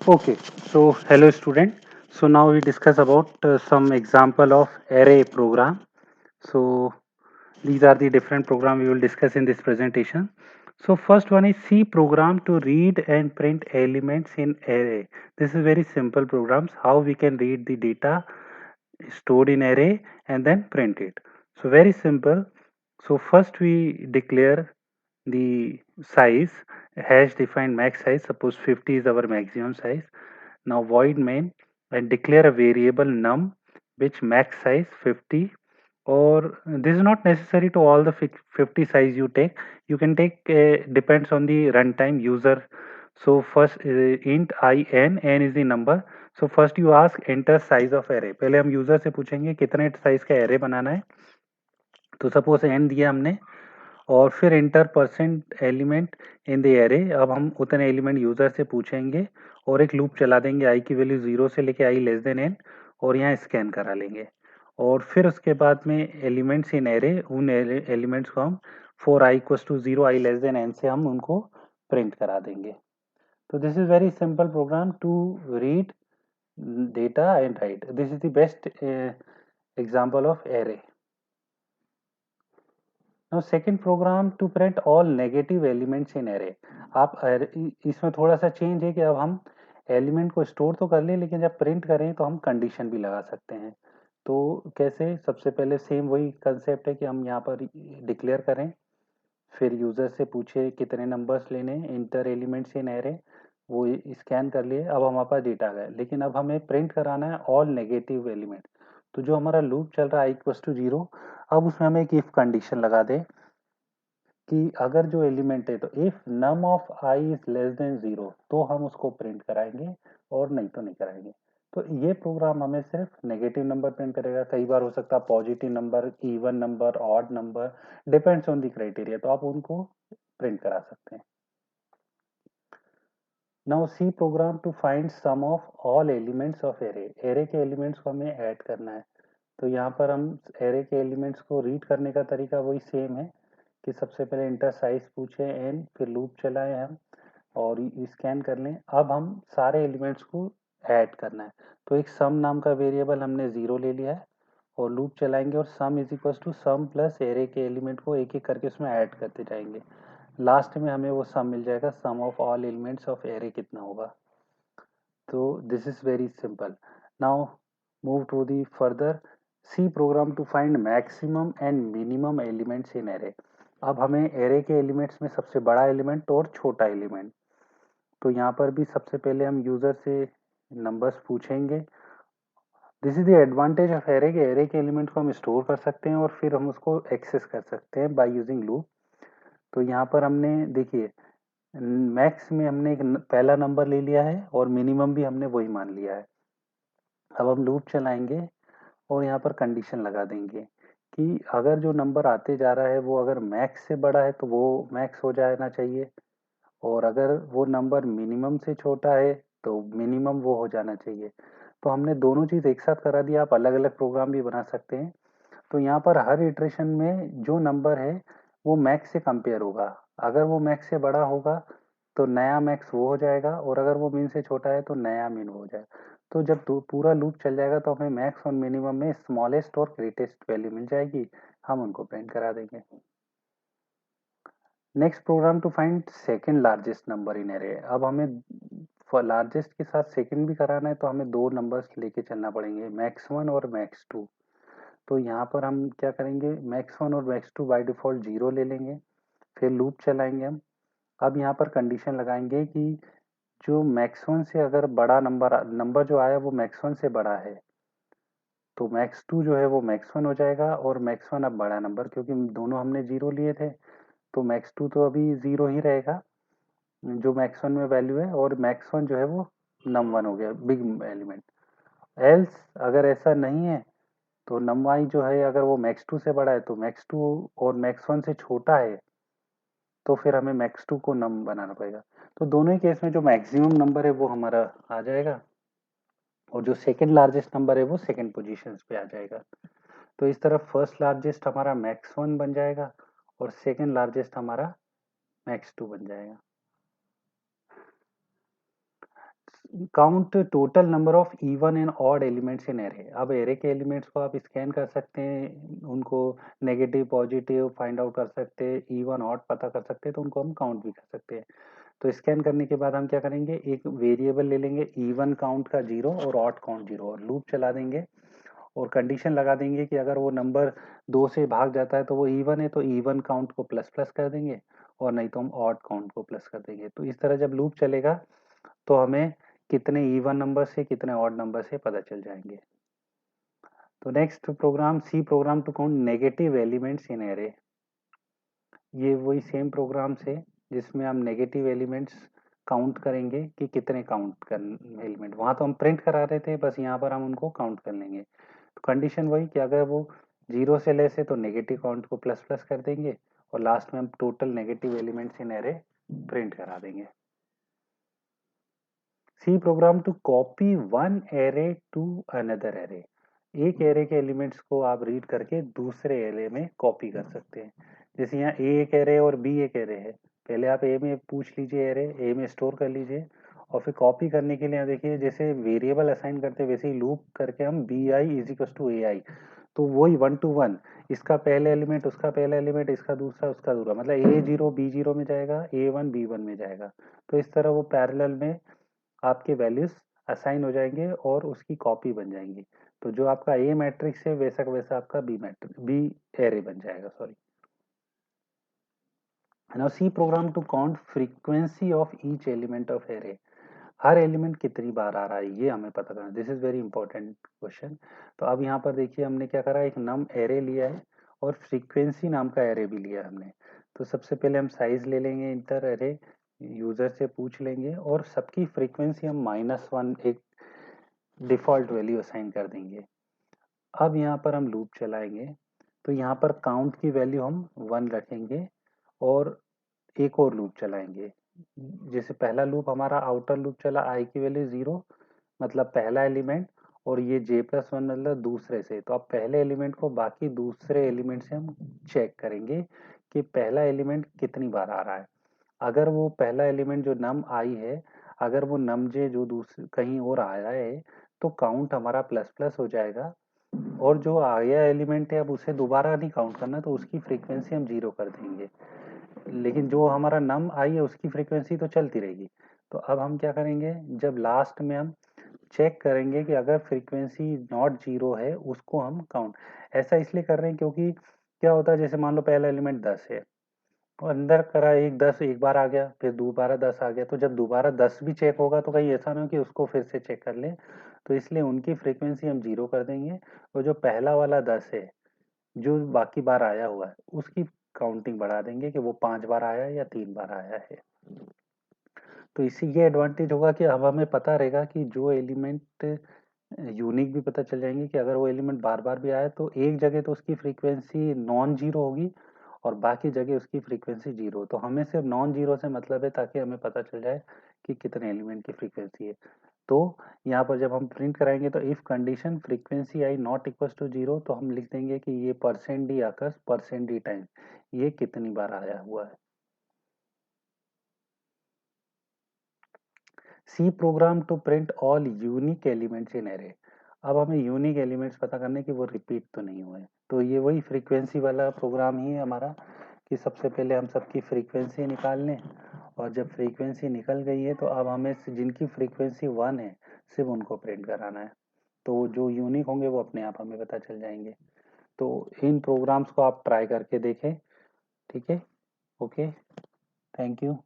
Okay, so hello student. So now we discuss about some example of array program. So these are the different program we will discuss in this presentation. So first one is C program to read and print elements in array. This is very simple programs how we can read the data stored in array and then print it. So very simple. So first we declare the size, hash defined max size, suppose 50 is our maximum size. Now void main and declare a variable num which max size 50, or this is not necessary to all the 50 size you take. You can take depends on the runtime user. So first int I n is the number. So first you ask enter size of array. पहले हम user से पूछेंगे कितने size का array बनाना है. तो suppose n दिया हमने और फिर inter percent element in the array. अब हम उतने एलिमेंट यूजर से पूछेंगे और एक लूप चला देंगे आई की वैल्यू 0 से लेके आई लेस देन n और यहाँ स्कैन करा लेंगे. और फिर उसके बाद में एलिमेंट्स इन एरे, उन एलिमेंट्स को हम for i equals to 0 i less than n से हम उनको प्रिंट करा देंगे. तो this is very simple program to read data and write. This is the best example of array. Now second program to print all negative elements in array. आप इसमें थोड़ा सा चेंज है कि अब हम एलिमेंट को स्टोर तो कर ले लेकिन जब प्रिंट करें तो हम कंडीशन भी लगा सकते हैं. तो कैसे? सबसे पहले सेम वही कंसेप्ट है कि हम यहाँ पर डिक्लेयर करें, फिर यूजर से पूछे कितने नंबर्स लेने, इंटर एलिमेंट्स इन एरे, वो स्कैन कर लिए. अब हमारे पास डेटा आ गया, लेकिन अब हमें प्रिंट कराना है ऑल नेगेटिव एलिमेंट. तो जो हमारा लूप चल रहा है आई इक्वल्स टू 0, अब उसमें हमें एक इफ कंडीशन लगा दे कि अगर जो एलिमेंट है तो if num of i is less than 0 तो हम उसको प्रिंट कराएंगे और नहीं तो नहीं कराएंगे. तो ये प्रोग्राम हमें सिर्फ नेगेटिव नंबर प्रिंट करेगा. कई बार हो सकता है positive number, even number, odd number, depends on the criteria. तो आप उनको प्रिंट करा सकते हैं. Now C program to find sum of all elements of array. Array के एलिमेंट्स को हमें ऐड करना है. तो यहाँ पर हम एरे के एलिमेंट्स को रीड करने का तरीका वही सेम है कि सबसे पहले इंटर साइज पूछे एन, फिर लूप चलाएं हम और स्कैन कर लें. अब हम सारे एलिमेंट्स को ऐड करना है. तो एक सम नाम का वेरिएबल हमने 0 ले लिया है और लूप चलाएंगे और sum is equal to sum plus array के एलिमेंट को एक एक करके उसमें ऐड करते जाएंगे. लास्ट में हमें वो सम मिल जाएगा, sum of all elements of array कितना होगा. तो this is very simple. Now move to the further. C program to find maximum and minimum elements in array. अब हमें एरे के एलिमेंट्स में सबसे बड़ा एलिमेंट और छोटा एलिमेंट. तो यहाँ पर भी सबसे पहले हम यूजर से नंबर्स पूछेंगे. This is the advantage of array के एरे के एलिमेंट को हम स्टोर कर सकते हैं और फिर हम उसको एक्सेस कर सकते हैं बाय यूजिंग लूप. तो यहाँ पर हमने देखिए मैक्स में हमने एक पहला नंबर ले लिया है और मिनिमम भी हमने वही मान लिया है. अब हम लूप चलाएंगे और यहाँ पर कंडीशन लगा देंगे कि अगर जो नंबर आते जा रहा है वो अगर मैक्स से बड़ा है तो वो मैक्स हो जाना चाहिए, और अगर वो नंबर मिनिमम से छोटा है तो मिनिमम वो हो जाना चाहिए. तो हमने दोनों चीज़ एक साथ करा दिया. आप अलग अलग प्रोग्राम भी बना सकते हैं. तो यहाँ पर हर इटरेशन में जो नंबर है वो मैक्स से कंपेयर होगा. अगर वो मैक्स से बड़ा होगा तो नया मैक्स वो हो जाएगा, और अगर वो मिन से छोटा है तो नया मिन हो जाएगा. तो जब पूरा लूप चल जाएगा तो हमें मैक्स और मिनिमम में स्मॉलेस्ट और ग्रेटेस्ट वैल्यू मिल जाएगी. हम उनको प्रिंट करा देंगे. Next program to find second largest number in array. अब हमें लार्जेस्ट के साथ सेकंड भी कराना है तो हमें दो नंबर्स लेके चलना पड़ेंगे, मैक्स 1 और मैक्स 2. तो यहाँ पर हम क्या करेंगे, मैक्स 1 और मैक्स 2 बाय डिफॉल्ट 0 ले लेंगे, फिर लूप चलाएंगे हम. अब यहाँ पर कंडीशन लगाएंगे कि जो मैक्स 1 से अगर बड़ा नंबर जो आया वो मैक्स 1 से बड़ा है तो मैक्स 2 जो है वो मैक्स 1 हो जाएगा, और मैक्स 1 अब बड़ा नंबर क्योंकि दोनों हमने 0 लिए थे तो मैक्स 2 तो अभी 0 ही रहेगा जो मैक्स 1 में वैल्यू है, और मैक्स 1 जो है वो नम 1 हो गया बिग एलिमेंट. एल्स अगर ऐसा नहीं है तो नम आई जो है अगर वो मैक्स 2 से बड़ा है तो मैक्स 2 और मैक्स 1 से छोटा है तो फिर हमें मैक्स 2 को नम बनाना पड़ेगा. तो दोनों ही केस में जो मैक्सिमम नंबर है वो हमारा आ जाएगा और जो सेकंड लार्जेस्ट नंबर है वो सेकंड पोजीशन पे आ जाएगा. तो इस तरह फर्स्ट लार्जेस्ट हमारा मैक्स 1 बन जाएगा और सेकंड लार्जेस्ट हमारा मैक्स 2 बन जाएगा. Count total number of even and odd elements in array. अब एरे के एलिमेंट्स को आप स्कैन कर सकते हैं, उनको नेगेटिव पॉजिटिव फाइंड आउट कर सकते हैं, इवन ऑड पता कर सकते हैं, तो उनको हम काउंट भी कर सकते हैं। तो स्कैन करने के बाद हम क्या करेंगे, एक वेरिएबल ले लेंगे इवन काउंट का 0 और ऑड काउंट 0 और लूप चला देंगे और कंडीशन लगा देंगे कि अगर वो नंबर 2 से भाग जाता है तो वो इवन है, तो इवन काउंट को प्लस प्लस कर देंगे, और नहीं तो हम ऑड काउंट को प्लस कर देंगे। तो इस तरह जब लूप चलेगा तो हमें कितने इवन नंबर से कितने ऑड नंबर से पता चल जाएंगे। तो next program, C program to count negative elements in array. ये वही सेम प्रोग्राम्स है जिसमें हम नेगेटिव एलिमेंट्स काउंट करेंगे कि कितने काउंट कर एलिमेंट, वहां तो हम प्रिंट करा रहे थे, बस यहाँ पर हम उनको काउंट कर लेंगे। तो कंडीशन वही कि अगर वो 0 से लेस है तो नेगेटिव काउंट को प्लस प्लस कर देंगे और लास्ट में हम total negative elements in array print करा देंगे। C program to copy one array to another array. एक एरे के एलिमेंट्स को आप रीड करके दूसरे एरे में कॉपी कर सकते हैं। जैसे यहाँ ए एक एरे और बी एक एरे है, पहले आप ए में पूछ लीजिए, एरे ए में स्टोर कर लीजिए, और फिर कॉपी करने के लिए यहाँ देखिए जैसे वेरिएबल असाइन करते हैं वैसे ही लूप करके हम B I is equal to A I, तो वही 1 to 1, इसका पहले एलिमेंट उसका पहला एलिमेंट इसका दूसरा उसका दूसरा, मतलब ए जीरो बी जीरो में जाएगा, ए वन बी वन में जाएगा। तो इस तरह वो पैरेलल में आपके वैल्यूज असाइन हो जाएंगे और उसकी कॉपी बन जाएंगी। तो जो आपका ए मैट्रिक्स है वैसा का वैसा आपका बी मैट्रिक्स बी एरे बन जाएगा, sorry. Now C program to count frequency of each element of array. हर एलिमेंट कितनी बार आ रहा है ये हमें पता करना, this is very important question. तो अब यहाँ पर देखिए हमने क्या करा, एक नम एरे लिया है और फ्रीक्वेंसी नाम का एरे भी लिया है हमने। तो सबसे पहले हम साइज ले लेंगे, इंटर एरे यूजर से पूछ लेंगे और सबकी फ्रीक्वेंसी हम -1 एक डिफॉल्ट वैल्यू असाइन कर देंगे। अब यहाँ पर हम लूप चलाएंगे, तो यहाँ पर काउंट की वैल्यू हम 1 रखेंगे और एक और लूप चलाएंगे। जैसे पहला लूप हमारा आउटर लूप चला, आई की वैल्यू 0 मतलब पहला एलिमेंट, और ये j+1 मतलब दूसरे से। तो अब पहले एलिमेंट को बाकी दूसरे एलिमेंट से हम चेक करेंगे कि पहला एलिमेंट कितनी बार आ रहा है। अगर वो पहला एलिमेंट जो नम आई है, अगर वो नम जे जो दूसरे कहीं और आया है तो काउंट हमारा प्लस प्लस हो जाएगा, और जो आया एलिमेंट है अब उसे दोबारा नहीं काउंट करना, तो उसकी फ्रीक्वेंसी हम 0 कर देंगे। लेकिन जो हमारा नम आई है उसकी फ्रीक्वेंसी तो चलती रहेगी। तो अब हम क्या करेंगे, जब लास्ट में हम चेक करेंगे कि अगर फ्रीक्वेंसी नॉट 0 है उसको हम काउंट, ऐसा इसलिए कर रहे हैं क्योंकि क्या होता है, जैसे मान लो पहला एलिमेंट 10 है और अंदर करा एक 10 एक बार आ गया, फिर दोबारा 10 आ गया, तो जब दोबारा 10 भी चेक होगा तो कहीं ऐसा ना हो कि उसको फिर से चेक कर ले। तो इसलिए उनकी फ्रीक्वेंसी हम 0 कर देंगे, और जो पहला वाला 10 है जो बाकी बार आया हुआ है उसकी काउंटिंग बढ़ा देंगे कि वो 5 बार आया है या 3 बार आया है। तो इसी ये एडवांटेज होगा कि अब हमें पता रहेगा कि जो एलिमेंट यूनिक भी पता चल जाएंगे कि अगर वो एलिमेंट बार बार भी आया तो एक जगह तो उसकी फ्रीक्वेंसी नॉन जीरो होगी और बाकी जगह उसकी फ्रीक्वेंसी 0। तो हमें सिर्फ नॉन जीरो से मतलब है ताकि हमें पता चल जाए कि कितने एलिमेंट की फ्रीक्वेंसी है। तो यहाँ पर जब हम प्रिंट कराएंगे तो if condition frequency i not equal to 0, तो हम लिख देंगे कि ये %d आकर %d टाइम ये कितनी बार आया हुआ है। C program to print all unique elements in array. अब हमें यूनिक एलिमेंट्स पता करने कि वो रिपीट तो नहीं हुए। तो ये वही फ्रीक्वेंसी वाला प्रोग्राम ही है हमारा, कि सबसे पहले हम सबकी फ्रीक्वेंसी निकाल लें, और जब फ्रीक्वेंसी निकल गई है तो अब हमें जिनकी फ्रीक्वेंसी 1 है सिर्फ उनको प्रिंट कराना है। तो जो यूनिक होंगे वो अपने आप हमें पता चल जाएंगे। तो इन प्रोग्राम्स को आप ट्राई करके देखें। ठीक है, ओके, थैंक यू।